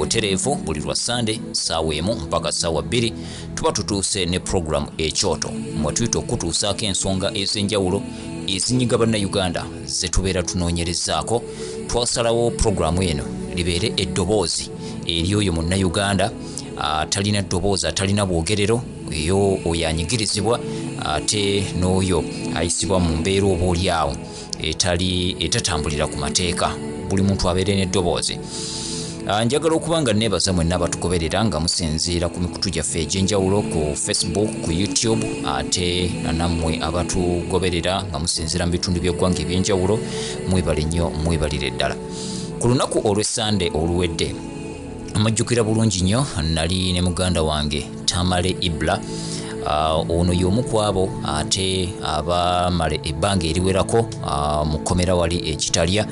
butereevu buli lwa Sunday ssaawa emu mpaka ssaawa 2 tuba tutuuse ne program ekyoto mwatuyita okutuusaako ensonga ez'enjawulo ezinyiga bannayuganda ze tubeera tunoonyerezaako. Twasalawo programu eno libeere eddoboozi eri oyo munnayuganda atalina ddoboozi atalina bwogerero eyo oyo anyigirizibwa ate n'oyo ayisibwa mu mbeera oba oliawo etatambulira ku mateeka. Buli muntu abeere n'eddoboozi. Njagala okuba nga neebaza mwenna abatugoberera nga musinziira ku mikutu gyaffe egy'enjawulo ku Facebook, ku YouTube, ate nammwe abatugoberera nga musinziira mu bitundu by'eggwanga eby'enjawulo. Mwebale nnyo, mwebalire ddala. Ku lunaku olw'Essande oluwedde amajjukira bulungi nnyo nali ne muganda wange Tamale Ibra. Ono y'omu ku abo ate abamala ebbanga eriwerako mu kkomera wali ekitalya.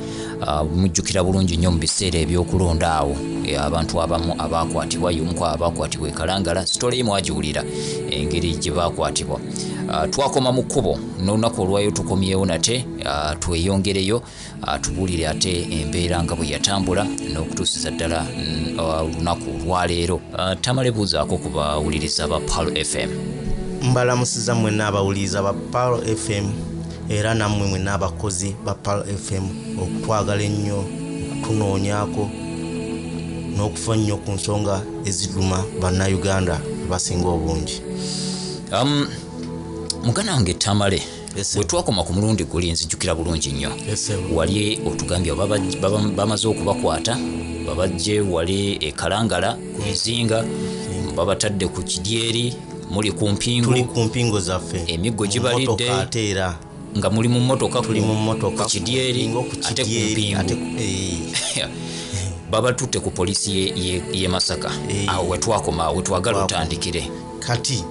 Mujjukira bulungi nnyo mu biseera ebyokulonda awo abantu abamu abaakwatibwa, y'omu ku abaakwatibwa e Kalangala. Sitole mwagiwulira engeri gye baakwatibwa. Twakoma mu kkubo n'olunaku olwayo tukomyewo nate tweyongereyo tubuulire ate embeera nga bwe yatambula n'okutuusiza ddala olunaku olwaleero. Tamale buuzaako ku bawuliriza ba Pearl FM. Mbalamusiza mwenna abawuliriza ba Pearl FM era nammwe mwenna abakozi ba Pearl FM okutwagala ennyo tunoonyaako n'okufa nnyo ku nsonga eziruma bannayuganda abasinga obungi. Muganda wange Tamale, bwe twakoma ku mulundi guli nzijjukira bulungi nnyo. Wali otugambye bamaze okubakwata babajje wali e Kalangala ku mizinga babatadde ku kidyeri muli ku mpingo. Tuli ku mpingo zaffe emiggo gibalidde nga muli mu mmotoka ku kidyeri ate ku mpingo. Babatutte ku poliisi ye Masaka. Awo wetwakoma wetwagala otandikire kati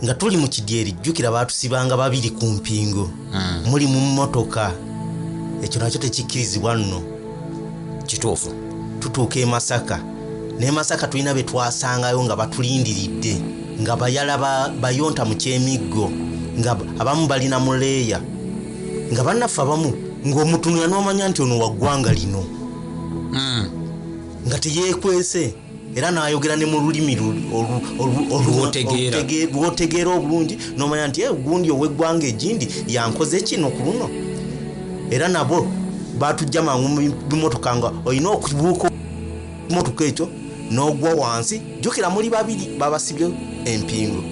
nga tuli mu kidyeri. Jjukira baatusibanga babiri ku mpingo muli mu mmotoka. Ekyo nakyo tekikkirizibwa nno. Kituufu. Tutuuka e Masaka. Ne Masaka tulina be twasangayo nga batulindiridde nga bayala bayonta mu kyemiggo nga abamu balina muleeya nga bannaffe abamu ng'omutunula n'omanya nti ono wa ggwanga lino nga teyeekwese era n'ayogera ne mu lulimi lwotegeera obulungi n'omanya nti gundi ow'eggwanga egindi yankoze kino ku luno. Era nabo baatujja mangu mu bimotoka nga olina okubuuka motoka ekyo n'ogwa wansi. Jjukira muli babiri babasibye empingo.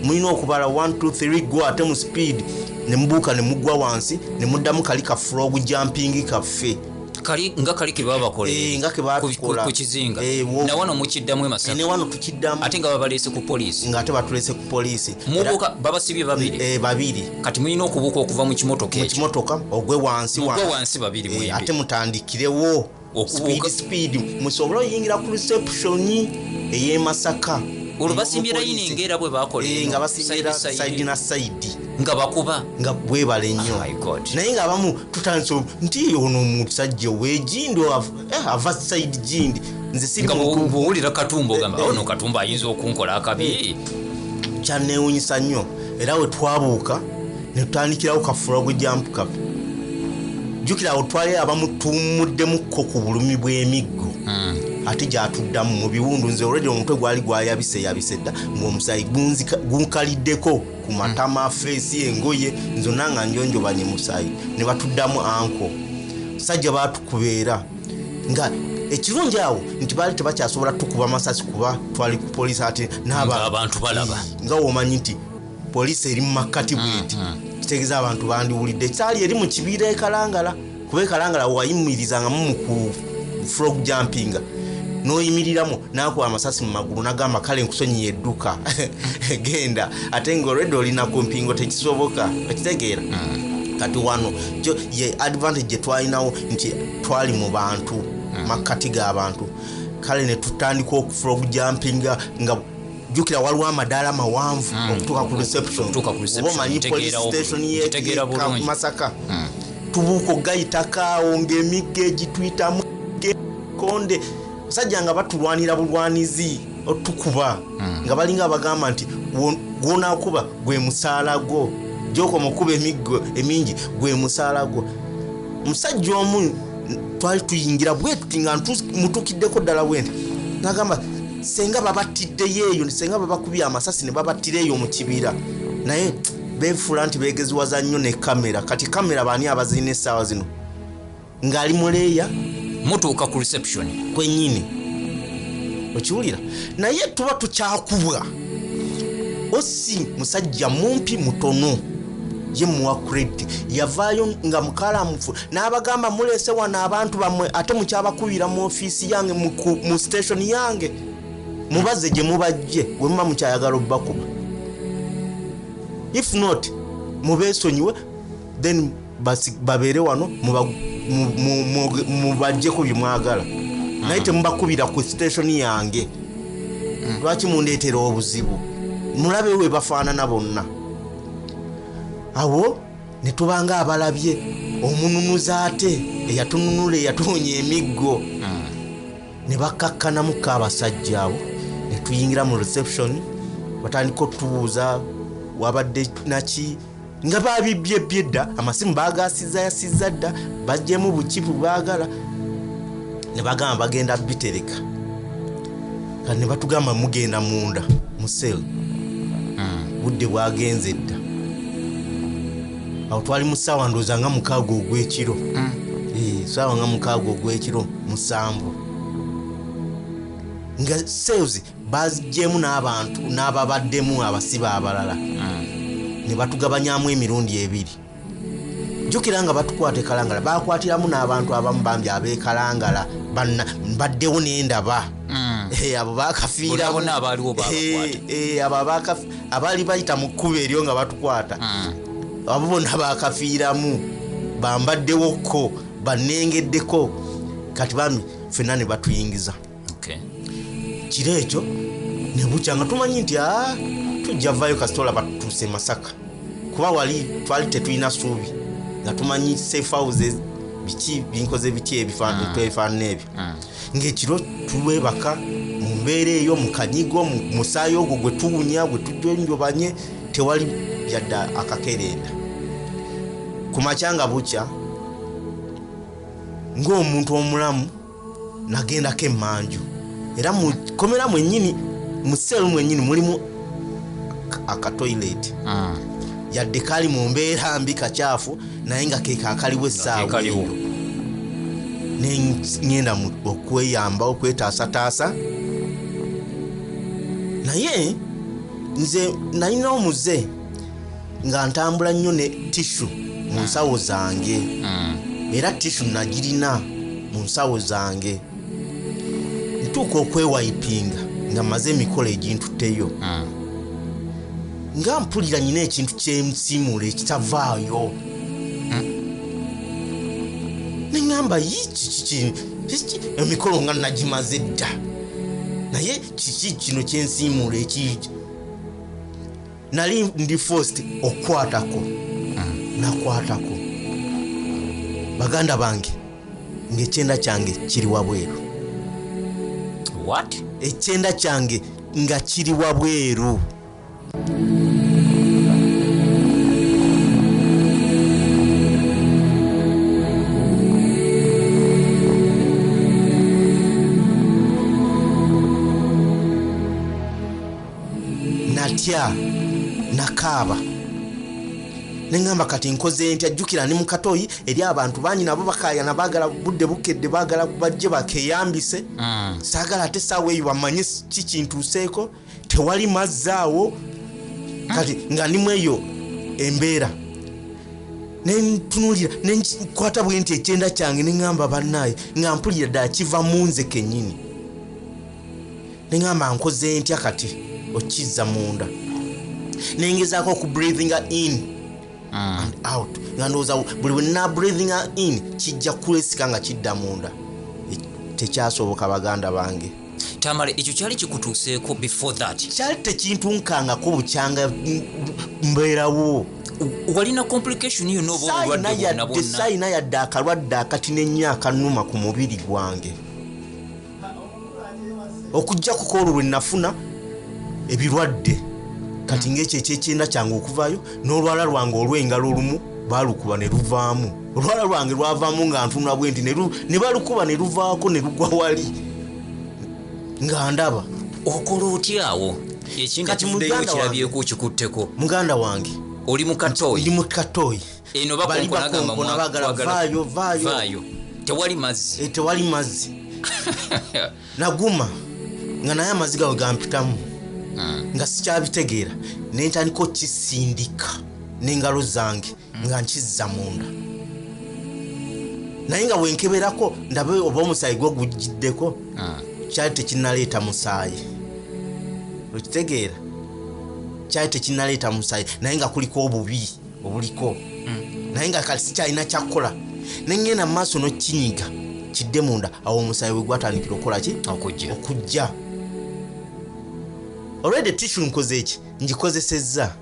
Mulina okubala 1 2 3 gwa ate mu speed ne mubuuka ne mugwa wansi ne muddamu kali ka frog jumping kaffe. Kali ke baba bakole nga ke bakola ku kizinga na wano mukiddamu Masaka ne wano tukiddamu ate nga babalese ku poliisi nga ate batulese ku poliisi mubuka babasibye babiri babiri kati mulina okubuka okuva mu kimotoka ogwe wansi babiri mwembi ate mutandikirewo speed musobolo yingira ku reception eye Masaka olubasimbira yini ngera bwe bakole nga basimbira side na side nga bakuba nga bwebale nnyo. Naye nga abamu tutanso nti ono omusajja weejindo ava side jindi nze siri buwulira Katumba ogamba ono Katumba ayinza okunkola akabi. Kyanneewunyisa nnyo era we twabuuka ne tutandikirawo kafula gwe jump cap. Jjukira awo twali abamu tumuddemukko ku bulumi bw'emiggo ate gyatuddamu mu biwundu. Nze already omutwe gwali gwayabise dda ng'omusaayi gunkaliddeko ku matama face engoye nzonna nga njonjobanye musaayi ne batuddamu anko. Sajja baatukubeera nga ekirungi awo nti baali tebakyasobola tukuba masasi kuba twali ku poliisi ate n'abantu balaba nga womanyi nti poliisi eri mu makkati bweti kitegeeza abantu bandiwulidde. Kyali eri mu kibiira e Kalangala kuba e Kalangala wayimirizanga mu ku frog jumping n'oyimiriramu n'akuba amasasi mu magulu n'agamba kale nkusonyiye edduka genda ate ng'olwedde olina ku mpingo tekisoboka okitegeera. Kati wano ye advantage gye twalinawo nti twali mu bantu makkati g'abantu kale ne tutandika okufrog jumping nga jjukira waliwo amadaala mawanvu okutuuka ku reception omanyi police station ye Masaka tubuuka ogayitako ng'emigga egituyitamu konde sajja nga batulwanira bulwanizi otukuba nga balinga abagamba nti gwonaakuba gwe musaalago gyokoma okuba emiggo emingi gwe musaalago. Musajja omu twali tuyingira bwe tutinga mutukiddeko ddala bwente nagamba senga babatiddeyo senga babakubya amasasi ne babattireyo mu kibira naye beefula nti beegeziwaza nnyo ne kamera kati kamera baani abazirina essaawa zino ng'ali muleeya mutuuka ku reception kwennyini okiwulira naye tuba tukyakubwa osi musajja mumpi mutono ye muwa credit yavaayo nga mukalamufu n'abagamba muleese wano abantu bammwe ate mukyabakubira mu ofiisi yange mu station yange mubaze gye mubajje bwe muba mukyayagala obbakuba if not mubeesonyiwe then babeere wano mubajjeko bye mwagala naye temubakubira ku station yange lwaki mundeetera obuzibu mulabe we bafaanana bonna awo ne tubanga abalabye omununuza ate eyatununula eyatoonya emiggo ne bakakkanamuko abasajja abo ne tuyingira mu reception batandika otubuuza wabadde naki nga babibyebye dda amasimu baagasiza dda bajjemu bukivu baagala ne bagamba bagenda bitereka kati ne batugamba mugenda munda mu sel budde bwagenze dda awo twali mu ssaawa ndowooza nga 6 ogw'ekiro ssaawa nga 6 ogw'ekiro 7 nga sales bazijjemu n'abantu n'ababaddemu abasiba abalala ne batugabanyamu emirundi 2 jjukira nga batukwata ekalangala bakwatiramu n'abantu abamu bambi ab'ekalangala baddewo n'endaba abo bakafiiramu abo abaali bayita mu kkubo eryo nga batukwata abo bonna bakafiiramu bambaddewokko banengeddeko kati bambi ffenna ne batuyingiza kiro ekyo ne bukya nga tumanyi nti tujja vaayo kasitola batutuuse Masaka kuba wali twali tetulina ssuubi nga tumanyi safe houses biki binkoze biki ebifaanana ebyo ng'ekiro tulwebaka mu mbeera eyo mu kanyigo mu musaayi ogwo gwe tuwunya gwe tujonjobanye tewali yadda akakerenda ku makya nga bukya ng'omuntu omulamu nagendako emmanju era mu komera mwennyini mu selu mwennyini mulimu akatoilet yadde kali mu mbeera mbi kacaafu naye nga keeka akaliwo essaawa eyo ne ngenda okweyamba okwetaasataasa naye nze nalina omuze nga ntambula nnyo ne tishu mu nsawo zange era tishu nagirina mu nsawo zange ntuuka okwewayipinga nga maze emikolo egintutteyo nga mpulira nyina ekintu kyemusiimula ekitavaayo neŋŋamba yiki emikolo nga nagimaze dda naye kiki kino kyensiimula ekiki nali ndi forced okwatako nakwatako baganda bange ng'ekyenda kyange kiri wabweru what ekyenda kyange nga kiri wabweru natya nakaaba neŋŋamba kati nkoze ntya jjukira ne mu katoyi eri abantu bangi nabo bakaayana baagala budde bukedde baagala bajje bakeeyambise saagala ate essaawa eyo bamanye kikintuuseeko tewali mazzaawo kati nga nimu eyo embeera nentunuulira nenkwata bwe nti ekyenda kyange neŋŋamba bannaaye nga mpulira ddala kiva mu nze kennyini neŋŋamba nkoze ntya kati okizza munda nengezaako oku breathing in and out nga ndowooza buli bwenna breathing in kijja kulesika nga kidda munda tekyasoboka baganda bange Tamale ekyo kyali kikutuuseeko before that kyali tekintunkangako bukyanga mbeerawo walina complication yo n'obulwadde sayina yadde akalwadde akatinenya akanuma ku mubiri gwange okujja kuko olwo lwe nafuna ebirwadde kati ng'ekyo ekyekyenda kyange okuvaayo n'olwala lwange olw'engalo olumu balukuba ne luvaamu olwala lwange lwavaamu nga ntunula bwe nti ne balukuba ne luvaako ne lugwa wali nga ndaba okola otyawo ekintu ekivuddeyo kirabyeko kikutteko muganda wange oli mu Katooyi ndi mu Katooyi eno bakonkona vaayo tewali mazzi naguma nga naye amazzi gawe gampitamu nga sikyabitegeera ne ntandika okisindika n'engalo zange nga nkizza munda naye nga wenkeberako ndabe oba omusaayi gwo gujiddeko kyali tekinnaleeta musaayi okitegeera kyali tekinnaleeta musaayi naye nga kuliko obubi obuliko naye nga kati sikyalina kyakkola nengenda mu maaso n'okinyiga kidde munda awo omusaayi we gwatandikira okukola ki okujja already tissue nkoze eki ngikozesezza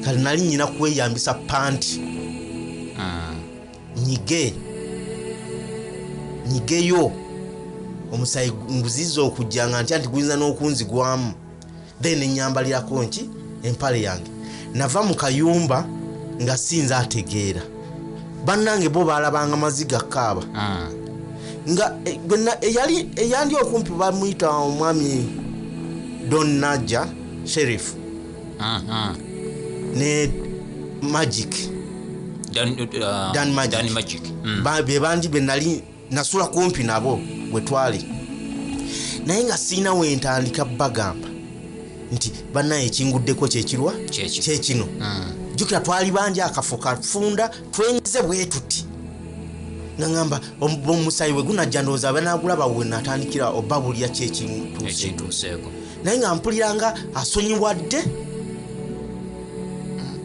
kale nali nyina kweyambisa panti nyigeyo omusaayi nguziza okujja nga ntya nti guyinza n'okunzigwamu then enyambalirako nki empale yange nava mu kayumba nga sinza ategeera bannange bo balabanga maziga kaaba nga eyandi okumpi bamuyita omwami Don Naja Sheriff ne Magic Dan Magic be bandi be nali nasula kumpi nabo bwe twali naye nga sina wentandika bagamba nti bannaye ekinguddeko kyekirwa kyekino jukira twali banja akafo kafunda twenze bwe tuti nangamba omusaayi we gunajja ndowooza banagulaba we natandikira obabulya kyekintuuseeko naye nga mpuliranga asonyiwadde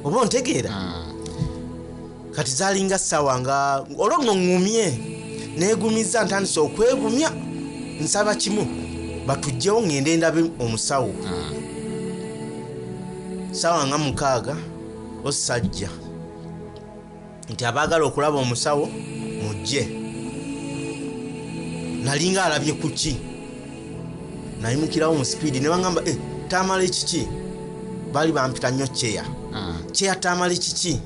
oba ontegeera kati zalinga ssaawa nga olwo ngumye neegumiza ntandise okwegumya nsaba kimu batugjewo ngende ndabe omusawo ssaawa nga 6 osajja nti abaagala okulaba omusawo mujje nalinga alabye kuki nayimukirawo mu speed ne bangamba Tamale kiki bali bampita nnyo kyeya Tamale kiki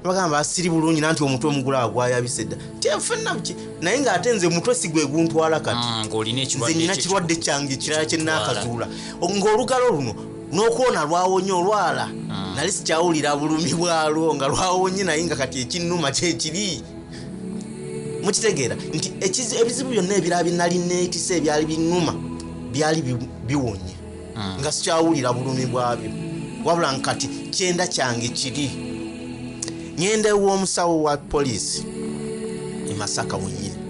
bagamba asiri bulungi nanti omutwe omugula agwayabise dda tefenna buki naye nga ate nze omutwe sigwe guntwala kati nze nina kirwadde kyange kirala kye naakazuula ng'olugalo luno n'okuwona lwawonye olwala nali sikyawulira bulumi bwalwo nga lwawonye naye nga kati ekinnuma kyekiri mukitegeera nti ebizibu byonna ebirala binali neetisa ebyali binnuma byali biwonye nga sikyawulira bulumi bwabyo wabula nkati kyenda kyange kiri ngende w'omusawo wa poliisi e Masaka wennyini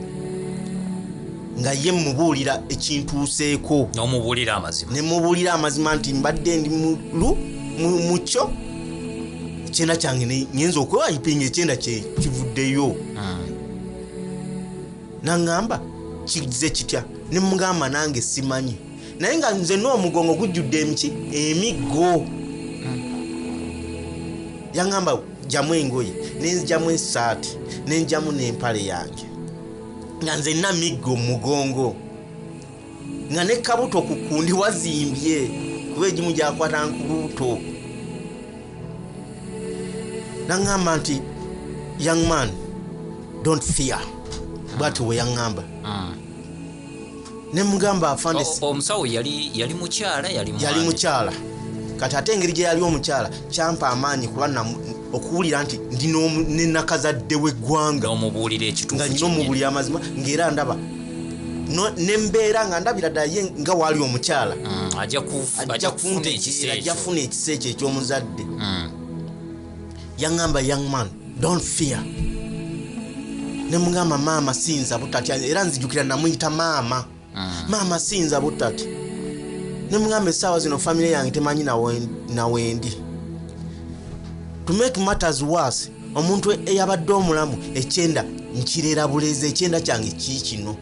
nga ye mubuulira ekintuuseeko ne mubuulira amazima nti mbadde ndi mukyo ekyenda kyange nyenza okwewayipinga ekyenda kivuddeyo nangamba kize kitya ne mugamba nange simanyi naye nga nze n'omugongo gujjudde emiggo yangamba jamu engoye nenjamu esaati nenjamu n'empale yange nga nze nina miggo mugongo nga ne kabuto ku kundi wazimbye kuba egimu gyakwata nkubuto nangamba nti young man don't fear bwati we yaŋŋamba ne mugamba afande omusawo yali mukyala kati ate engeri gye yali omukyala kyampa amaanyi kuba okuwulira nti ndi nenakazadde w'eggwanga omubuulira ekituufu nga nina omubuulira amazima ng'era ndaba nembeera nga ndabira ddala ye nga waali omukyala ajja kuntegeera ajja funa ekisa ekyo eky'omuzadde yaŋŋamba young man don't fear ne mugamba maama sinza butatya era nzijukira namuyita maama maama sinza butatya ne mugamba essaawa zino famire yange temanyi nawendi to make matters worse omuntu eyabadde omulamu ekyenda nkirera bulezi ekyenda kyange kikino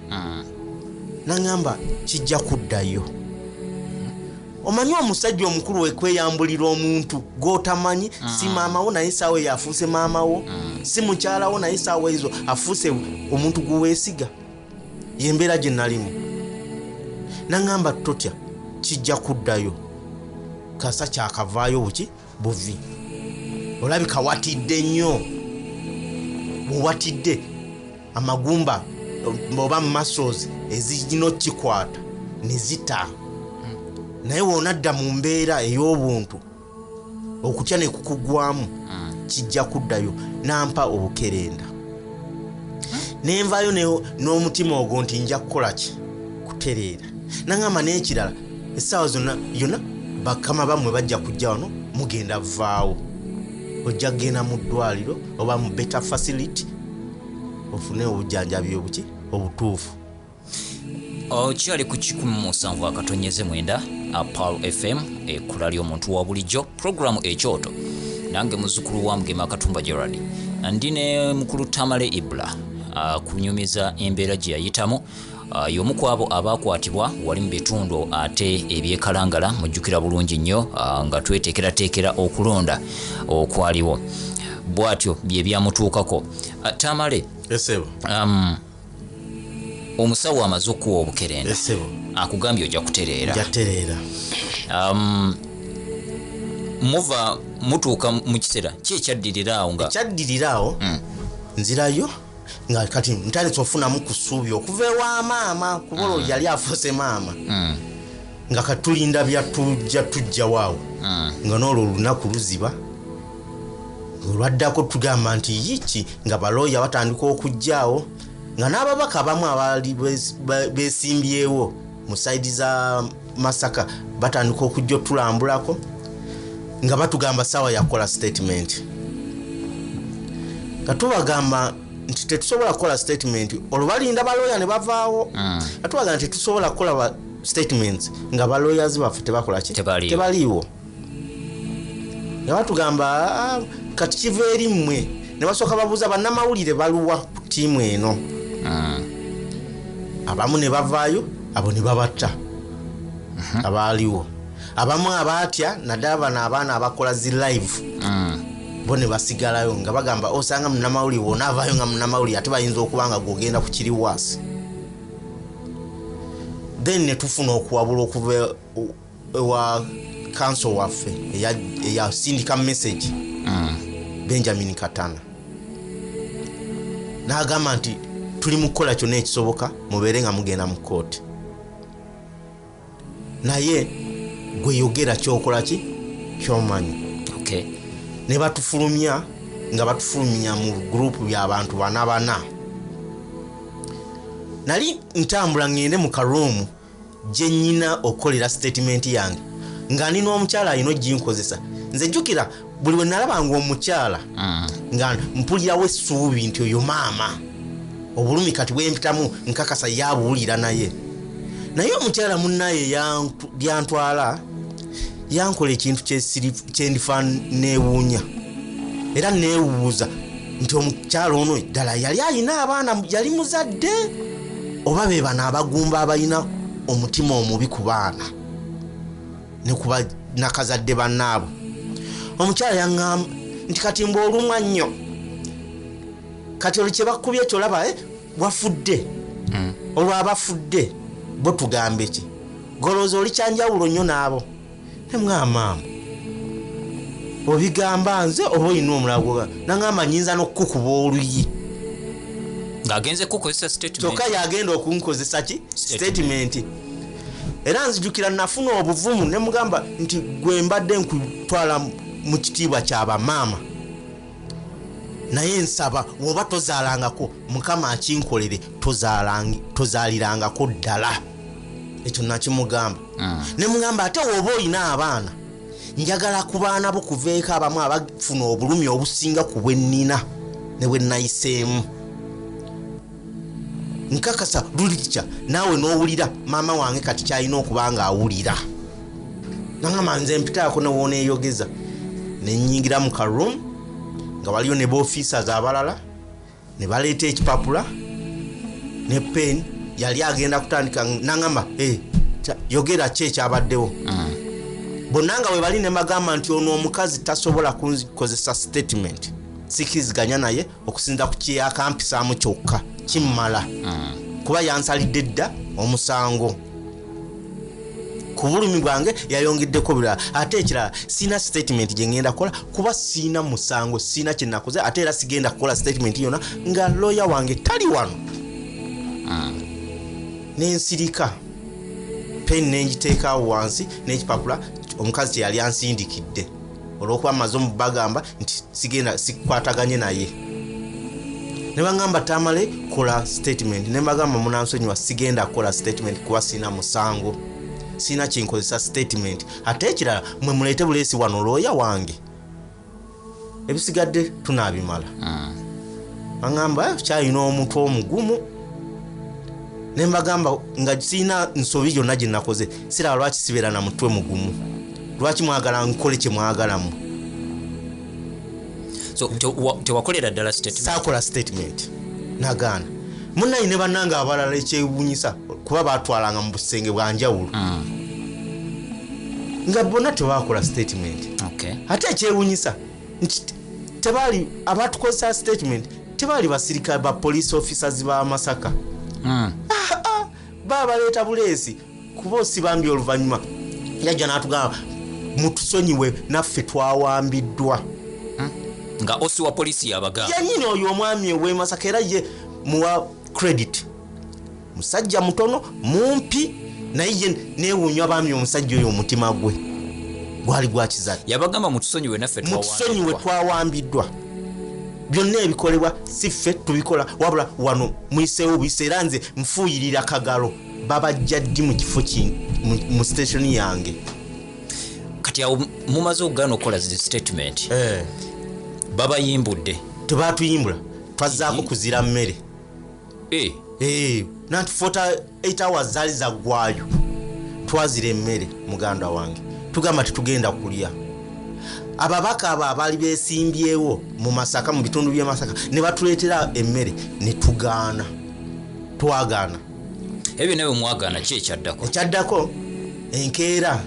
nangamba kijja kuddayo omanyi omusajja omukulu wekweyambulira omuntu gotamanyi si maamawo naye essaawa eyo afuuse maamawo si mukyalawo naye essaawa ezo afuuse omuntu guweesiga yembeera gye nalimu nangamba totya kijja kuddayo kasa kyakavaayo buki buvi olabika watidde nnyo. Bw'owatidde amagumba oba muscles ezirina kikwata ne zita. Naye wonadda mu mbeera ey'obuntu okutya ne kukugwamu kijja kuddayo nampa obukerenda. Nenvayo n'omutima ogwo nti nja kukola ki kutereera. Nangamba n'ekirala essaawa zonna yonna bakama bamwe bajja kujja wano mugenda vaawo. Ojja kgenda mu ddwaliro oba mu better facility ofune obujjanjabi obuki obutuufu. Okyali ku 107.9 Apal FM ekkula ly'omuntu wa bulijjo programu ekyoto. Nange muzzukulu wa Mugema Katumba Gerard ndine mukulu Tamale Ibra kunyumiza embeera gye yayitamu. Y'omu ku abo abaakwatibwa wali mu bitundu ate ebyekalangala mujjukira bulungi nnyo nga tweteekerateekera okulonda okwaliwo. Bw'atyo bye byamutuukako. Tamale, esebo omusawo amaze okuwa obukerenda, esebo akugambye ojja kutereera. Jatereera. Muva mutuuka mu kiseera ki ekyaddirira awo? Nga ekyaddirira awo nzirayo nga kati ntandise ofunamu ku ssuubi okuva ewa maama kubola yali afuuse maama nga katulinda tujja waawo nga n'olwo olunaku luziba. Olwaddako tugamba nti yiki nga balooya batandika okujjaawo nga n'ababaka abamu abaali beesimbyewo mu sayidi za Masaka batandika okujja otulambulako nga batugamba sawa yakola statement. Katubagamba nti tetusobola kukola statement olubalinda balooya ne bavaawo. Katubagamba nti tetusobola kukola statements nga balooyazi baffe tebakola ki tebaliiwo. Ne batugamba kati kiva eri mmwe ne basooka babuuza bannamawulire baluwa ku ttiimu eno. Abamu ne bavaayo abo ne babatta abaaliwo. Abamu abaatya naddala bano abaana abakola zi live bo ne basigalayo nga bagamba osanga munnamawulire wona avaayo nga munnamawulire ate bayinza okuba nga gwogenda ku kiri waasi. Then ne tufuna okuwabula okuva ewa council waffe eyasindika message Benjamin Katana n'agamba nti tuli mu kukola kyonna ekisoboka mubeere nga mugenda mu kooti. Naye gwe yogera kyokola ki kyomanyi. Okay. Ne batufulumya nga batufulumya mu gurupu by'abantu bana. Nali ntambula ngende mu karuumu gye nnyina okukolera statement yange nga nina omukyala alina ojinkozesa. Nze jjukira buli we nalabanga omukyala nga mpulirawo essuubi nti oyo maama obulumi kati bwempitamu nkakasa yabuwulira naye omukyala munnaye yantwala yankola ekintu kyendifa neewuunya era neewuuza nti omukyala ono ddala yali alina abaana yali muzadde oba be bano abagumba abalina omutima omubi ku baana ne kuba nakazadde bannaabo. Omukyala yaŋŋamba nti kati mba olumwa nnyo kati oli kye bakubye kyolaba wafudde olwo abafudde bo tugambe ki golooza oli kyanjawulo nnyo naabo. Emwamaama obigamba nze oba olina omulago naŋŋamba nyinza n'okukukuba oluyi ng'agenze kukozesa statement. Kyokka yagenda okunkozesa ki statement. Era nzijukira nafuna obuvumu ne mugamba nti gwe mbadde nkutwala mu kitiibwa ky'abamaama naye nsaba woba tozaalangako Mukama akinkolere tozaalirangako ddala. Ekyo nakimugamba. Ne mugamba ate woba olina abaana njagala ku baana bo kuveeko abamu abafuna obulumi obusinga ku bwe nnina ne bwe nayiseemu. Nkakasa lulikya naawe n'owulira maama wange kati kyalina okuba nga awulira. Nangamba nze mpitaako newoneeyogeza ne nnyingira mu karoom nga waliyo ne boofisers abalala ne baleeta ekipapula ne pen yali agenda kutandika. Nangamba yogera ki ekyabaddewo. Bonna nga we bali ne bagamba nti ono omukazi tasobola kukozesa statement sikiziganya naye okusinza ku kyeyakampisaamu kyokka kimmala kuba yansalidde dda omusango ku bulumi bwange yayongeddeko birala ate ekirala sina statement gye ngenda kola kuba sina musango sina kye nakoze ate era sigenda kukola statement yona nga lawyer wange tali wano nensirika pen nenjiteeka wansi n'ekipapula omukazi kye yali ansindikidde olw'okuba amaze omubagamba nti sigenda sikwataganye naye ne bagamba Tamale kola statement ne bagamba munansonyiwa sigenda kukola statement kuba sina musango sina kinkozesa statement ate ekirala mwe muleete buleesi wano lawyer wange ebisigadde tunaabimala bagamba kyalina omutwe omugumu ne mbagamba nga sina nsobi yonna gye nakoze siraba lwaki sibeera na mutwe mugumu lwaki mwagala nkole kye mwagalamu so tewakolera ddala statement saakola statement nagaana munnayi ne bannanga abalala ekyewuunyisa kuba baatwalanga mu busenge bwa njawulo nga bonna tebakola statement ate ekyewuunyisa nti tebaali abatukozesa statement tebaali basirikale ba police officers ba Masaka babaleeta buleesi kuba osibambi oluvannyuma yajja n'atugamba mutusonyiwe naffe twawambiddwa nga osi wa polisi yabagamba yanyini oyo omwami ow'e Masaka era ye muwa credit musajja mutono mumpi naye ye neewuunya abaami omusajja oyo omutima gwe gwali gwa kizadde yabagamba mutusonyiwe naffe twawambiddwa byonna ebikolebwa si ffe tubikola wabula wano muyiseewo buyise era nze nfuuyirira kagalo babajja ddi mu kifo mu station yange kati awo mumaze okugaana okukola zi statement babayimbudde tebaatuyimbula twazzaako kuzira mmere nanti 48 hours zaali zaggwayo twazira emmere muganda wange tugamba tetugenda kulya ababaka abo abaali beesimbyewo mu Masaka mu bitundu by'e Masaka ne batuleetera emmere ne tugaana twagaana ebyo nabyo mwagaana ki ekyaddako enkeera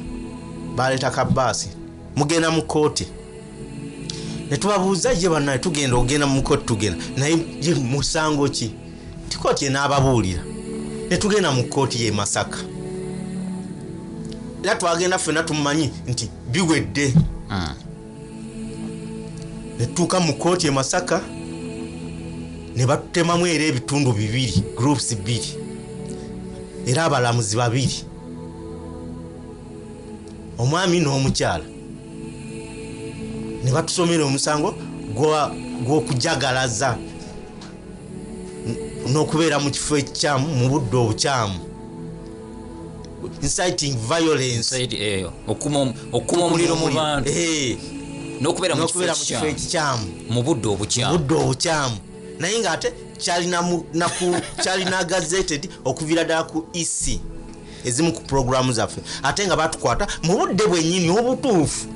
baleeta kabaasi mugenda mu kooti ne tubabuuza ye bannaye tugenda ogenda mu kooti tugenda naye ye musango ki ti kooti enaababuulira ne tugenda mu kooti y'e Masaka era twagenda ffenna tumanyi nti biwedde ne tuuka mu kooti y'e Masaka ne batutemamu era ebitundu 2 groups 2 era abalamuzi 2 omwami n'omukyala ne batusomera omusango gw'okujagalaza n'okubeera mu kifo ekikyamu mu budde obukyamu inciting violence okuma omuliro mu bantu n'okubeera mu kifo ekikyamu mu budde obukyamu naye ng'ate kyalina gazetted okuviira ddala ku EC ezimu ku programu zaffe ate nga batukwata mu budde bwennyini obutuufu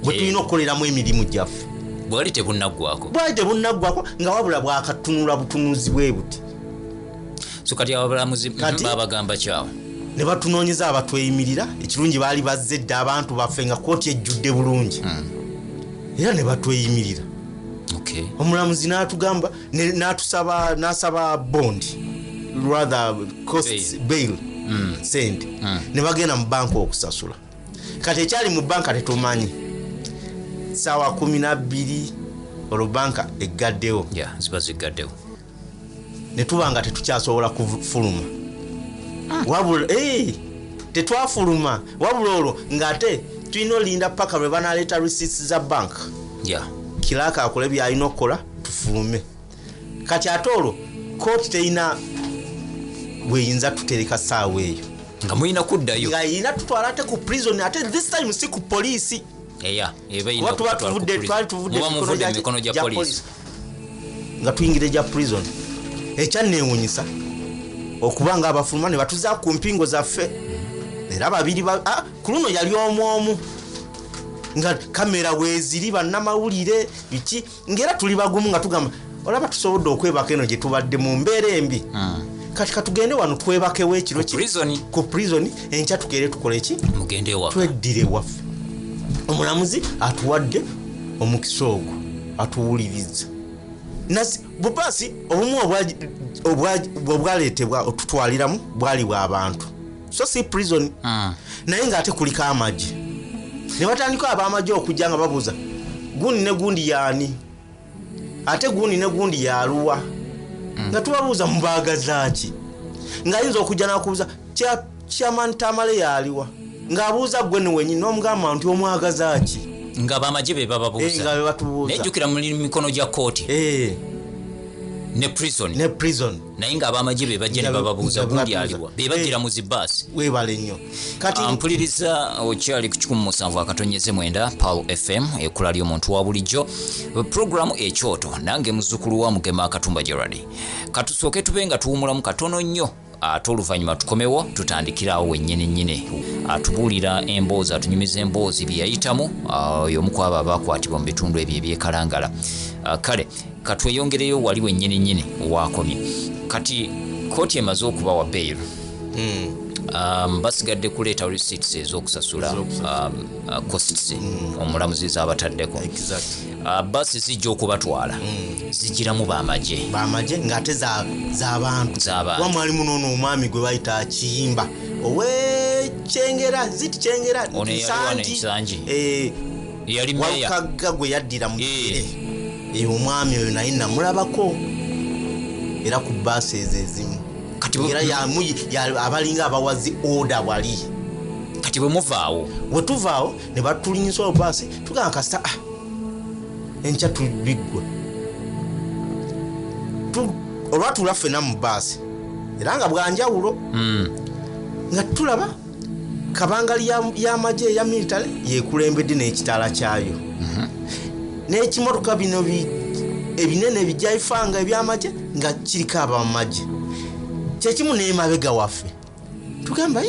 bwe tulina okukoleramu emirimu gyaffe bwali tebunaggwako nga wabula bwakatunula butunuzi bwe buti so kati abalamuzi babagamba kyawo ne batunoonyeza abatweyimirira ekirungi baali bazze dda abantu baffe nga kooti ejjudde bulungi era ne batweyimirira omulamuzi n'atugamba n'asaba bond rather cost bail sente ne bagenda mu banka okusasula kati ekyali mu banka tetumanyi saawa 12 olwo banka eggaddewo ziba ziggaddewo ne tuba nga tetukyasobola kufuluma wabula tetwafuluma wabula olwo ng'ate tulina olinda paka lwe banaleeta receipts za banka kiraka akole byalina okukola tufulume kati ate olwo kooti terina bweyinza tutereka saawa eyo nga mulina kuddayo nga yina tutwala ate ku prison ate this time si ku poliisi twali tuvudde mikono gya poliisi nga tuyingire gya prison ekyanneewuunyisa okuba nga abafuluma ne batuza ku mpingo zaffe era babiri ku luno yali omu nga kamera weeziri bannamawulire biki ng'era tuli bagumu nga tugamba olaba tusobodde okwebaka eno gye tubadde mu mbeera embi kati katugende wano twebakewo ekiro ku prison enkya tukeere tukole ki tweddire waffe omulamuzi atuwadde omukisa ogwo atuwuliriza bubaasi obumu obwaleetebwa otutwaliramu bwali bw'abantu so si prison naye nga ate kuliko amagye ne batandika ab'amagye okujja nga babuuza gundi ne gundi yaani ate gundi ne gundi yaluwa nga tubabuuza mubaagazaaki ng'ayinza okujja n'akubuuza Chairman Tamale yaliwa ng'abuuza gwe newenyi n'omugamba nti omwagazaaki nga bamagye be bababuuza nga bebatubuuza nejjukira mu mikono gya kooti ne prison naye nga abamagye be bajja ne bababuuza gundi aliwa be bajjira mu zibaasi weebale nnyo kati mpuliriza okyali ku 17 akatonyeze 9 Paul FM ekula ly'omuntu wa bulijjo programu ekyoto nange muzzukulu wa Mugema Katumba Gerard katusooke tube nga tuwumulamu katono nnyo ate oluvannyuma tukomewo tutandikirawo wennyini atubuulira emboozi atunyumiza emboozi bye yayitamu y'omu ku abo abakwatibwa mu bitundu ebyo ebyekalangala kale katweyongereyo wali wennyini waakomye kati kooti emaze okubawa bail basigadde kuleeta receipts ez'okusasula costs omulamuzi z'abataddeko basi zijja okubatwala zigiramu bamagye ng'ate z'abantu kuba mwalimu n'ono omwami gwe bayita akiyimba owekyengera ziti kyengera nsangi yali meya wakagga gwe yaddira mu kire omwami oyo naye namulabako era ku baasi ezo ezimu era abalinga abawazi order wali kati bwe muvaawo wetuvaawo ne batulinyisa baasi tugamba kasita enkya tubiggwe olwatuula ffena mu baasi era nga bwanjawulo nga tulaba kabangali y'amagye eya military yekulembedde n'ekitala kyayo n'ekimotoka bino ebinene bijjaifanga ebyamagye nga kiriko abamagye kyekimu n'emabega waffe tugamba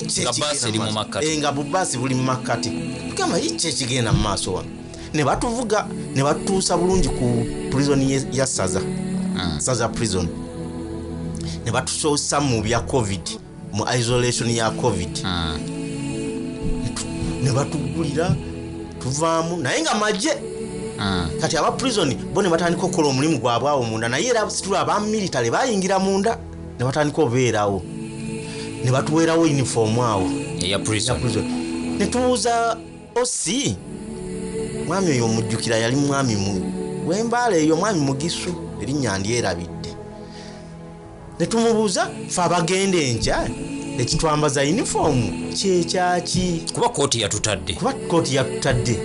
nga bubaasi buli mu makkati tugamba ki ekigenda mu maaso wano ne batuvuga ne batuusa bulungi ku prison ya saza prison ne batusoosa mu bya covid mu isolation ya covid ne batugulira tuvaamu naye nga magye kati aba prison bo ne batandika okukola omulimu gwabwe awo munda naye era situla aba military bayingira munda ne batandika obeerawo ne batuweerawo uniform awo eya prison ne tubuuza osi mwami oyo omujjukira yali mwami w'embaala eyo mwami Mugisu erinnya ndyerabidde ne tumubuuza fe abagenda enkya ekitwambaza uniform kyekyaki kuba kooti yatutadde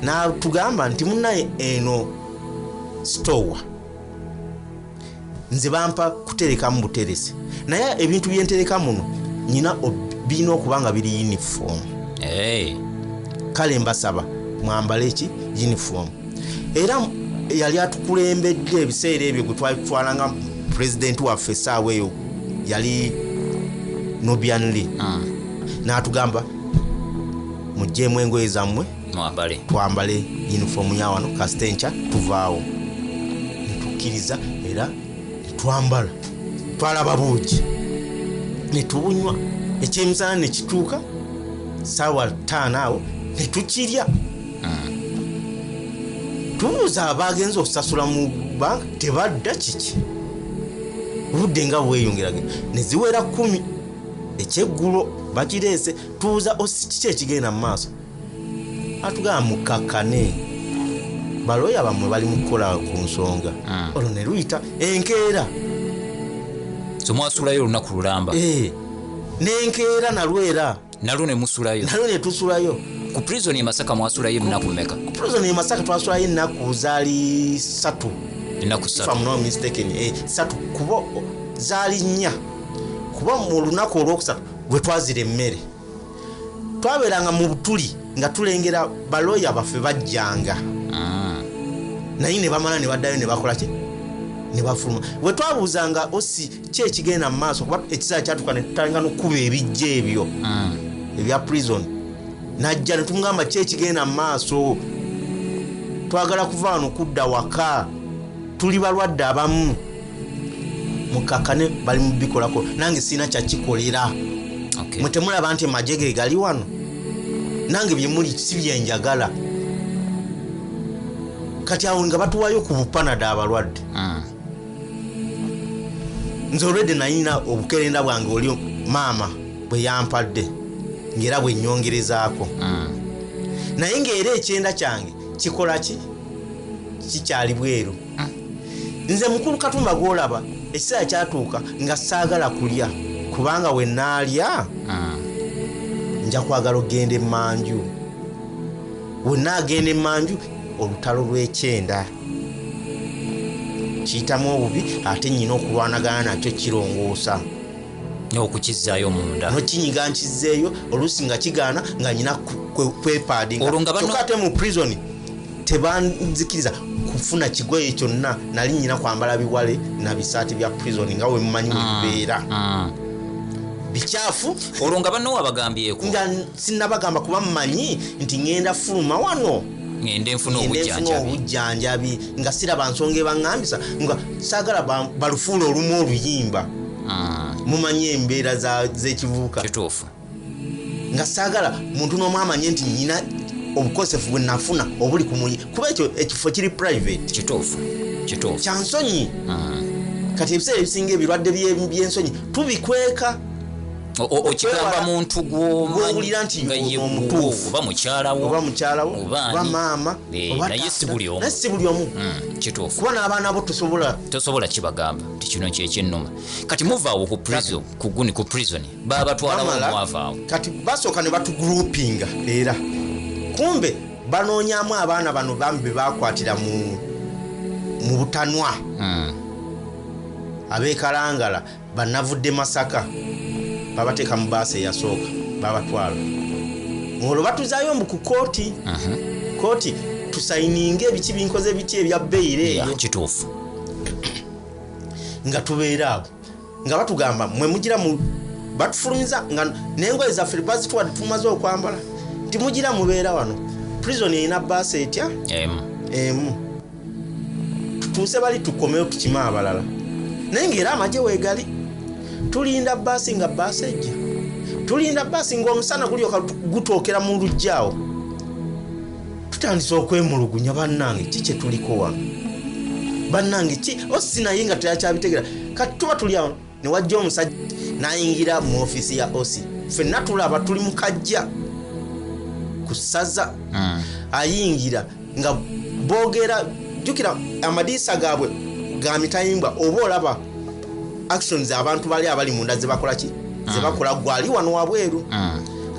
natugamba nti munnaye eno stowa nze bampa kuterekamu buteresi naye ebintu byentereka muno nyina birina okuba nga biri uniform kale mbasaba mwambale eki uniform era yali atukulembedde ebiseera ebyo gwe twatwalanga president waffe essaawa eyo yali Nobianli n'atugamba mugjeemu engoye zammwe twambale uniform ya wano kasita enkya tuvaawo netukkiriza era netwambala twalaba buugi netubunywa ekyemisana nekituuka saawa 5 awo netukirya tubuuza abagenza okusasula mu banka tebadda kiki obudde nga bweyongerage neziwera 10 ekyeggulo bakireese tubuuza kiki ekigenda mu maaso atugamba mukakkane baloya bamwe bali mu kukola ku nsonga olwo ne luyita enkeera so mwasulayo olunaku lulamba n'enkeera nalwera nalwo ne musulayo nalwo ne tusulayo ku prison e Masaka mwasulayo ennaku mmeka ku prison e Masaka twasulayo ennaku zaali 3 ennaku 3 if I'm not mistaken 3 kuba zaali 4 kuba mu lunaku olwokusatu bwe twazira emmere twabeeranga mu butuli nga tulengera baloya baffe bajjanga naye ne bamala ne baddayo ne bakola ki ne bafuluma we twabuuzanga osi ki ekigenda mu maaso kuba ekiseera kyatuka ne tutandika n'okkuba ebijja ebyo ebya prison najja ne tumugamba ki ekigenda mu maaso twagala kuva wano kudda waka tuli balwadde abamu mukakkane bali mu bikolako nange sirina kyakikolera mwe temulaba nti amagye gali wano nange byemuli si byenjagala kati awo nga batuwayo ku bupanada abalwadde nze olwedde nayina obukerenda bwange oli maama bwe yampadde ngera bwe nnyongerezaako naye ng'era ekyenda kyange kikola ki kikyali bweru nze mukulu Katumba gw'olaba ekiseera kyatuuka nga saagala kulya kubanga we naalya nja kwagala ogenda emmanju we naagenda emmanju olutalo lw'ekyenda kiyitamu obubi ate nnyina okulwanagana nakyo kirongoosa okukizaayo munda nokinyiga nkizzeeyo oluusi nga kigaana nga nyina kwepaadinga kyokka ate mu prison tebanzikiriza kufuna kigoye kyonna nali nyina kwambala biwale na bisaati bya prison nga we mumanyi webibeera bikyafu olwo nga banno wabagambyeko nga sinnabagamba kuba mmanyi nti ngenda fuluma wano ngende nfuna obujjanjabi nga siraba nsonga ebaŋŋambisa nga saagala balufuula olumu oluyimba mumanyi embeera z'ekivubuka kituufu nga saagala muntu n'omu amanye nti nyina obukosefu bwe nafuna obuli ku muyi kuba ekyo ekifo kiri private kituufu kyansonyi kati ebiseera ebisinga ebirwadde by'ensonyi tubikweka okigamba muntu gw'owulira nti omutuufu oba mukyalawo oba maama naye si buli omu kituufu kuba n'abaana bo tosobola kibagamba nti kino kyekyennuma kati muvaawo ku prison babatwalawo mwavaawo kati basooka ne batugroupinga era kumbe banoonyamu abaana bano bambi bakwatira mu butanwa abeekalangala banavudde Masaka babateeka mu baasi eyasooka babatwala olwo batuzaayo mbu ku kooti kooti tusayininga ebiki binkoze biti ebya bbeire eyo kituufu nga tubeera abo nga batugamba mwe mugira batufulumiza nga n'engoye zaffe bazituwadde tumaze okwambala timugira mubeera wano prison erina baasi etya emu tutuuse bali tukomeyo tukime abalala naye ng'era amagye weegali tulinda baasi nga baasi ejja tulinda baasi ng'omusana gulyoka gutookera mu lujjaawo tutandise okwemulugunya bannange ki kye tuliko wano bannange ki osi naye nga teyakyabitegeera kati tuba tuli awo ne wajja omusajja n'ayingira mu ofiisi ya osi ffenna tulaba tuli mu kajja ku ssaza ayingira nga boogera jjukira amadiisa gaabwe ga mitayimbwa oba olaba actions abantu bali abali munda ze bakola ki ze bakola gwali wano wabweru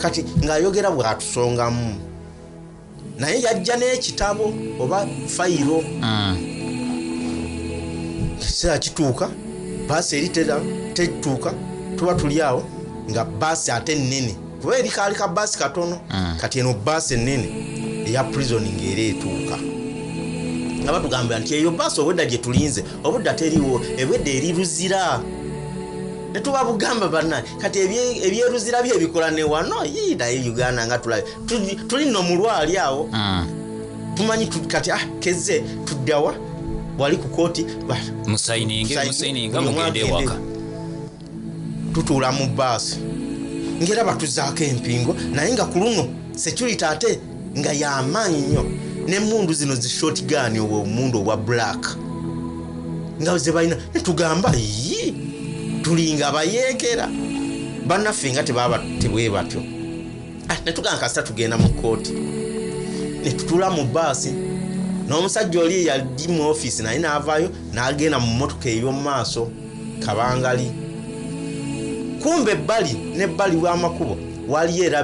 kati ng'ayogera bw'atusongamu naye yajja n'ekitabo oba fayiro kiseera kituuka baasi eri tetuuka tuba tuli awo nga baasi ate nnene kuba eri kaali ka baasi katono kati eno baasi ennene eya prison ng'era etuuka nga batugambira nti eyo baasi obwedda gye tulinze obudda teriwo ebwedda eri Luzira ne tuba bugamba bannaye kati ebyeruzira bye ebikola ne wano naye Uganda nga tuli nno mulwali awo tumanyi kati keze tuddawa wali ku kooti musayininga mugende ewaka tutuula mu baasi ngera batuzaako empingo naye nga ku luno security ate nga y'amaanyi nnyo n'emmundu zino zi shotgun obwo omundu obwa black nga ze balina ne tugamba tulinga abayeekera bannaffe nga tebwe batyo ne tugamba kasita tugenda mu kooti ne tutuula mu baasi n'omusajja oli yali mu ofiisi naye n'avaayo n'agenda mu mmotoka ey'omu maaso kabangali kumbe ebbali w'amakubo waliyo era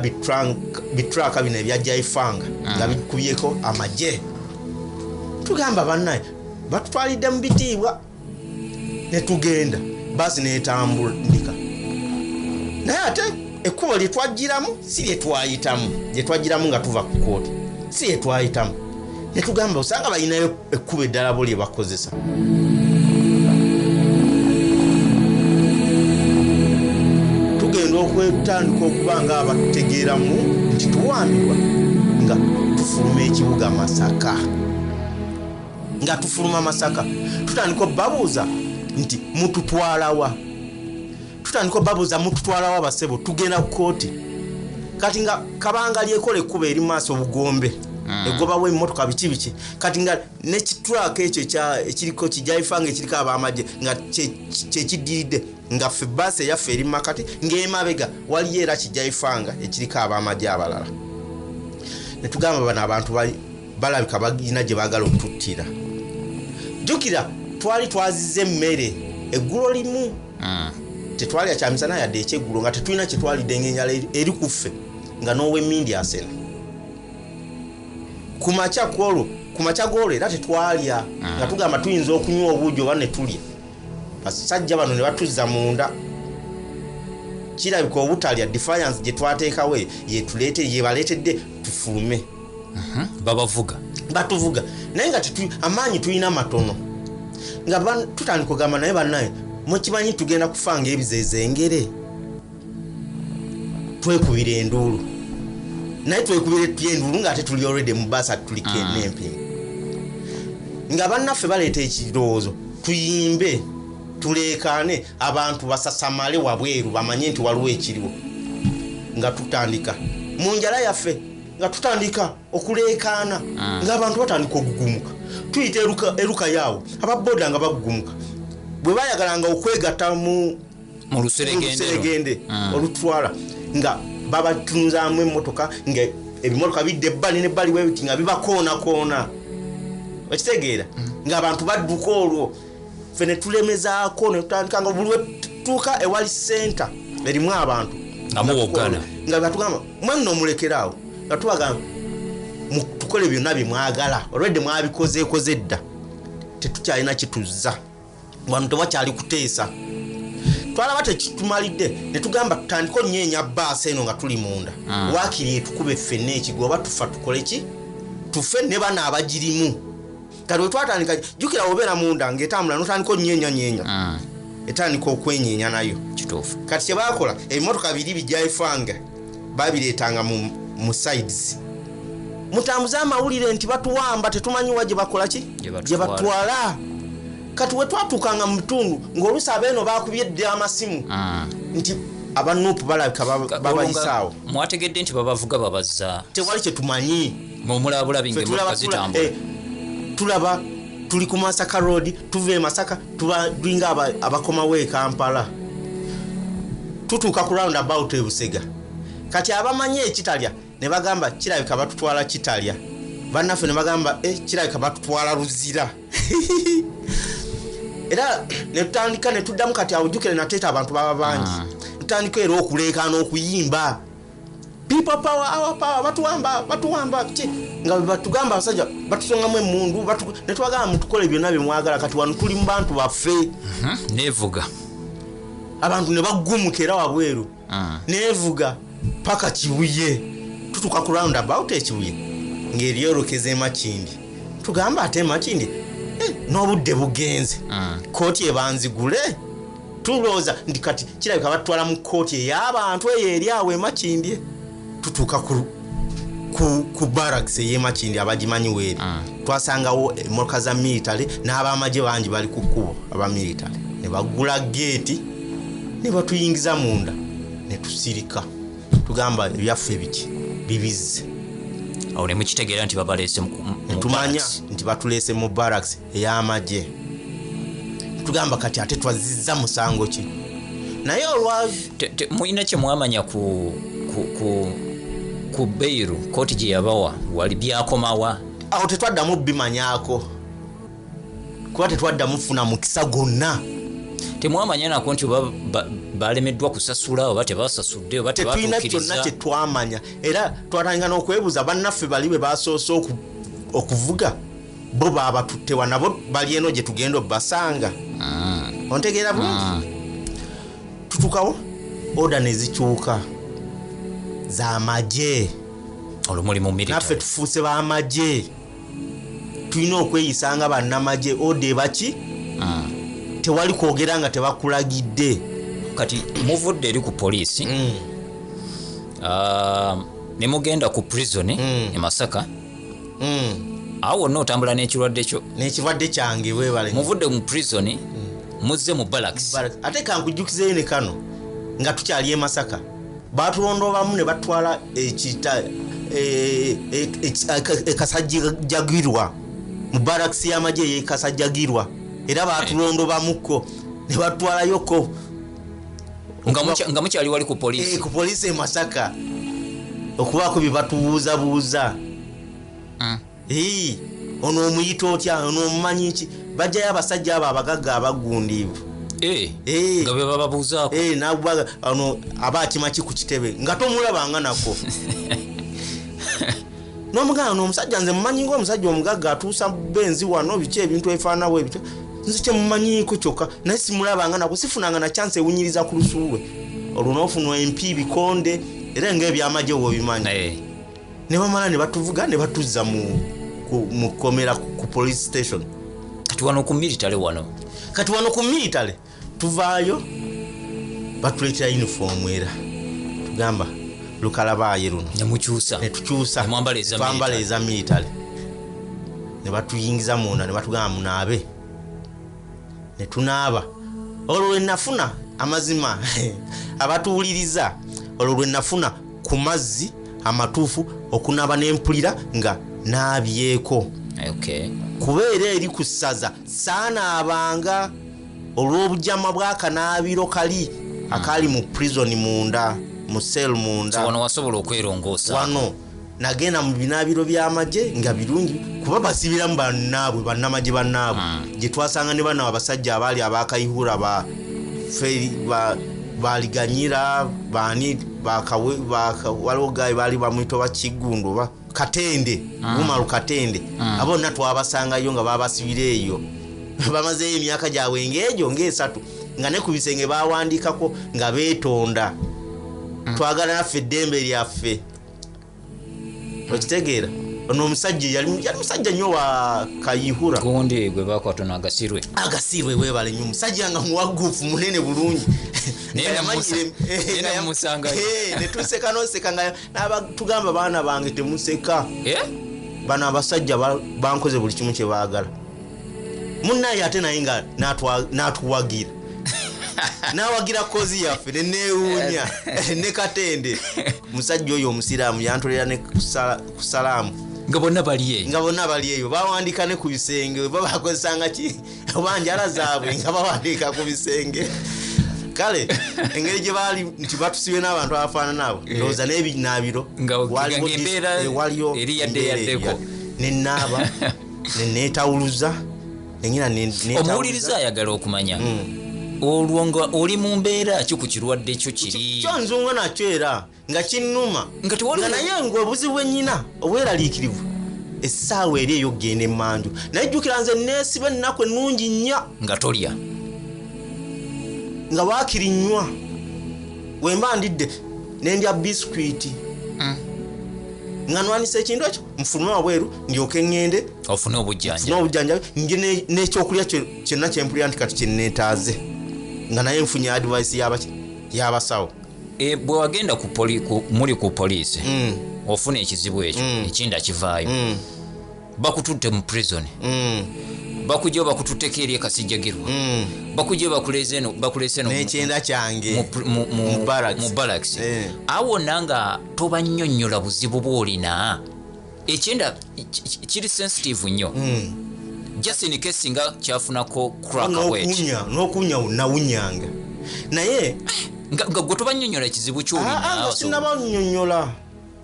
bitraka bino ebyajjaifanga nga bikubyeko amagye tugamba bannaye batutwalidde mu bitiibwa ne tugenda baasi n'etambulika naye ate ekkubo lye twajjiramu si lye twayitamu nga tuva ku kooti si lye twayitamu ne tugamba osanga balinayo ekkubo eddala bo lye bakozesa tugenda okwetandika okuba nga abategeeramu nti tuwambibwa nga tufuluma ekibuga Masaka nga tufuluma Masaka tutandika babuuza nti mututwalawa basebo tugenda ku kooti kati nga kabanga lyekola ekkuba eri maaso Bugombe egobawo emmotoka biki kati nga nekitruck ekyo ekiriko kijayifanga ekiriko abamaje nga kyekidiridde nga ffe basi yaffe eri makati ng'emabega waliyo era kijayifanga ekiriko abamaje abalala netugamba bano abantu balabika bagina gye baagala okututtira jjukira twali twazize emmere eggulo limu tetwalya kyamisana yadde ekyeggulo nga tetulina kyetwalidde ng'enjala eri ku ffe nga n'owemmindi asena ku makya gw'olwo era tetwalya nga tugamba tuyinza okunywa obuugi oba ne tulya basajja bano ne batuzza munda kirabika obutalya defiance gye twateekawo yebaleetedde tufulume batuvuga naye nga amaanyi tulina matono nga tutandika ogamba naye bannaye mukimanyi tugenda kufanga ebizezengere twekubira enduulu naye twekubire enduulu nga ate tuli already mu basa tuliko n'empimo nga bannaffe baleeta ekirowoozo tuyimbe tuleekaane abantu basasamale wabweru bamanye nti waliwo ekiriwo nga tutandika mu njala yaffe nga tutandika okuleekaana ng'abantu batandika okugumuka tuyita eruka yaawo ababoda nga bagumuka bwe bayagalanga okwegatta mu luseregende olutwala nga babatunzaamu emmotoka nga ebimotoka bidde ebbali nebbali bwebiti nga bibakoona okitegeera ng'abantu badduka olwo ffe ne tulemezaako ne tutandika nga buli wetutuuka ewali senta erimu abantu nga batugamba mwenna omulekeraawo nga tubagamba tukole byonna bye mwagala olwedde mwabikozeekoze dda tetukyalina kituzza wano tewakyali kuteesa twalaba tekitumalidde ne tugamba tutandika onnyeenya baasi eno nga tuli munda waakiri etukube ffenna ekigo oba tufa tukole ki tufe ne bana abagirimu kati we twatandika jjukira obeera munda ng'etambula notandika onnyeenya etandika okwenyeenya nayo kati kye baakola ebimotoka biri bijayifanga babireetanga mu sides mutambuze amawulire nti batuwamba tetumanyiwa gye bakola ki gye batwala kati we twatuukanga mu bitundu ng'oluusi abeeno baakubye dde amasimu nti abanuupu balabika babayisaawo mwategedde nti babavuga babazza tewali kye tumanyi mumulabulabi ng'emmotoka zitambula tulaba tuli ku Masaka road tuva e Masaka tulinga abakomawo e Kampala tutuuka ku roundabout e Busega kati abamanye ekitalya ne bagamba kirabika batutwala kitalya bannaffe ne bagamba kirabika batutwala Luzira era ne tutandika ne tuddamu kati awujjukire nateeta abantu baba bangi tutandika era okuleekaana okuyimba people power our power batuwamba nga batugamba abasajja batusongamu emmundu ne twagamba mutukole byonna bye mwagala kati wano tuli mu bantu baffe nevuga abantu ne baggumuka era wabweru nevuga paka Kibuye tutuka ku roundabout ekibuye ng'eryolokeza Makindi tugamba ate Makindi n'obudde bugenze kooti ebanzigule tulowooza ndi kati kirabika batwala mu kooti ey'abantu eyo eri awo Makindi tutuuka ku barracks ey'e Makindi abagimanyi weeri twasangawo emmotoka za military n'abamaje bangi bali ku kkubo aba military ne bagula geeti ne batuyingiza munda ne tusirika tugamba ebyaffe biki bibizze awo ne mukitegeera nti babaleese tumanya nti batuleese mu barracks ey'amagye tugamba kati ate twazizza musango ki naye muyina kye mwamanya ku Beiru kooti gye yabawa wali byakomawa awo tetwaddamu bimanyaako kuba tetwaddamu funa mukisa gonna temwamanya nako nti balemeddwa kusasula oba tebasasudde oba tetulina kyonna kye twamanya era twatandika n'okwebuuza bannaffe bali bwe basoose okuvuga bo baabatuttewa nabo bali eno gye tugenda obbasanga ontegeera bulungi tutukawo oda ne zikyuka z'amagye olwo muli mu military naffe tufuuse b'amagye tulina okweyisanga bannamagye oda ebaki tewali kwogera nga tebakulagidde kati muvudde eri ku poliisi ne mugenda ku prison e Masaka awo wonna otambula n'ekirwadde kyange weebale muvudde mu prison muzze mu barracks ate kankujjukizeyo ne kano nga tukyali e Masaka batulondoobamu ne batwala kasajjagirwa mu barracks y'amagye ye kasajjagirwa era batulondo bamuko ne batwalayoko nga mukyali wali ku poliisi ku poliisi e Masaka okubaako bye batubuuzabuuza ono omuyita otya ono omumanyi ki bajjayo abasajja abo abagagga abagundiivu nga bwe bababuuzaako nakubaga ono aba akimaki ku kitebe nga tomulabanga nako n'omugana n'omusajja nze mumanyi ng'omusajja omugagga atuusa benzi wano biki ebintu ebifaananawo ebityo nze kyemumanyiiko kyokka naye simulabanga nako sifunanga na chance ewunyiriza ku lusuulwe olwo n'ofuna MP bikonde era ng'ebyamagye wobimanyi ne bamala ne batuvuga ne batuzza mu komera ku police station kati wano ku military ku military tuvaayo batuleetera uniform era tugamba lukalabaaye luno ne tukyusa twambala eza military ne batuyingiza munda ne batugamba munaabe ne tunaaba olwo lwe nafuna amazima abatuwuliriza olwo lwe nafuna ku mazzi amatuufu okunaaba n'empulira nga naabyeko kubeera eri ku ssaza saanaabanga olw'obujama bw'akanaabiro kali akali mu prison munda mu cell munda wano wasobola okwerongoosa wano nagenda mu binaabiro by'amagye nga birungi kuba basibiramu bannaabwe bannamagye bannaabwe gye twasanga ne bano abasajja abaali abakayihura baliganyira bani waliwo gayi baali bamwita bakiggundu ba Katende Gumaru Katende abonna twabasangayo nga babasibira eyo bamazeeyo emyaka gyabwe ng'egyo ng'esatu nga ne ku bisenge bawandiikako nga beetonda twagala naffe eddembe lyaffe okitegeera ono omusajja yali musajja nnyo wa kayihura gundi gwe bakwatona agasirwe webale nnyo musajja nga muwagufu munene bulungi netuseka noseka nga tugamba baana bange temuseka bano abasajja bankoze buli kimu kye baagala munnaye ate naye nga natuwagira nawagira kozi yaffe nenewuunya ne Katende musajja oyo omusiraamu yantolera ne ku salaamu nga bonna bali eyo bawandiika ne ku bisenge babakozesanga ki obanjala zaabwe nga bawandiika ku bisenge kale engeri gye baali nti batusibe n'abantu abafaanana abo ndowooza n'ebinaabiro waliyo eri yaddeko nenaaba neneetawuluza omuwuliriza ayagala okumanya olwo nga oli mu mbeera ki ku kirwadde kyo kiri kyonzunga nakyo era nga kinnuma nga naye ng'obuzibu ennyina obweraliikirivu essaawa eri eyo genda emmanju naye jjukira nze neesiba ennaku ennungi nnya nga tolya nga waakirinywa wemba ndidde nendya biskwiti nga nwanisa ekintu ekyo nfulume wabweru ndyoke ŋŋende ofune obujjanjabi nje n'ekyokulya kyonna kyempulira nti kati kyenneetaaze nga naye nfunye advice y'abasawo bwe wagenda muli ku poliisi ofuna ekizibu ekyo ekinda kivaayo bakututte mu prison bakujja bakututteko eri ekasijjagirwa bakujja bakulese n'ekyenda kyange mu barracks awo nanga tobannyonnyola buzibu bw'olina ekyenda kiri sensitive nnyo just in case singa kyafunako n'okunya nawunyanga naye nga gwe tobannyonnyola ekizibu ky'olina sinabanyonnyola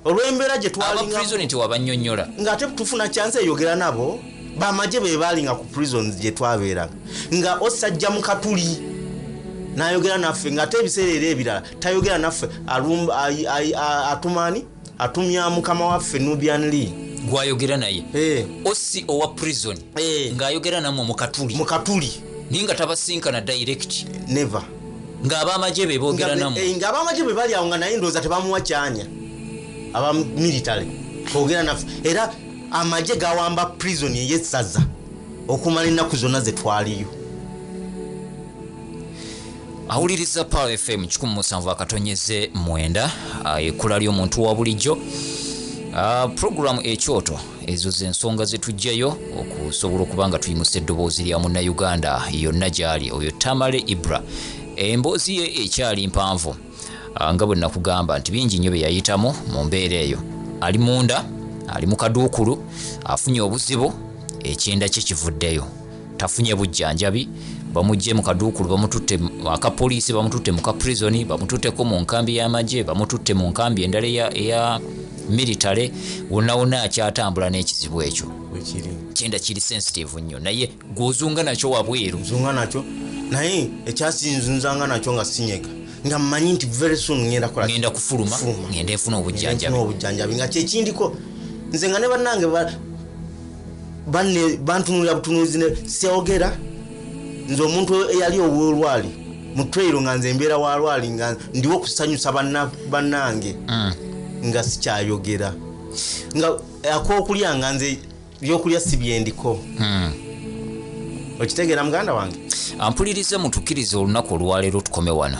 olw'embeera gye twalinga prison tewabannyonnyola ng'ate tufuna chance eyogera nabo bamagye be baalinga ku prisons gye twabeeraga nga osajja mu katuli n'ayogera naffe ng'ate ebiseera era ebirala tayogera naffe atumya mukama waffe Nubian Lee gwayogera naye osi owa prison ng'ayogera namwe mu katuli naye nga tabasinkana direct never ng'abamagye be boogera namwe ng'abamagye be bali awo nga naye ndowooza tebamuwa kyanya aba military boogera naffe era amagye gawamba prison ey'essaza okumala ennaku zonna ze twaliyo awuliriza Power FM 107.9 ekkula ly'omuntu wa bulijjo programu ekyoto ezo z'ensonga zetujjayo okusobola okuba nga tuyimusa eddoboozi lya munnayuganda yonna gy'ali oyo Tamale Ibra emboozi ye ekyali mpanvu nga bwe nakugamba nti bingi nnyo bye yayitamu mu mbeera eyo ali munda ali mu kaduukulu afunye obuzibu ekyenda kye kivuddeyo tafunye bujjanjabi bamujje mu kaduukulu bamututte akapoliisi bamututte mu kaprisoni bamututteko mu nkambi y'amagye bamututte mu nkambi endala eya military wonna akyatambula n'ekizibu ekyo kyenda kiri sensitive nnyo naye gwozunga nakyo wabweru zunga nakyo naye ekyasinzunzanga nakyo nga sinyega nga mmanyi nti very soon ngenda kufuluma ngenda enfuna obujjanjabi nga kyekindiko nze nga ne bannange bantunulira butunuzi ne seogera nze omuntu eyali ow'olwali mu trail nga nze embeera walwali nga ndiwo kusanyusa bannange nga sikyayogera nga akokulya nga nze byokulya sibyendiko okitegeera muganda wange ampulirize mutukirize olunaku olwaleero tukome wano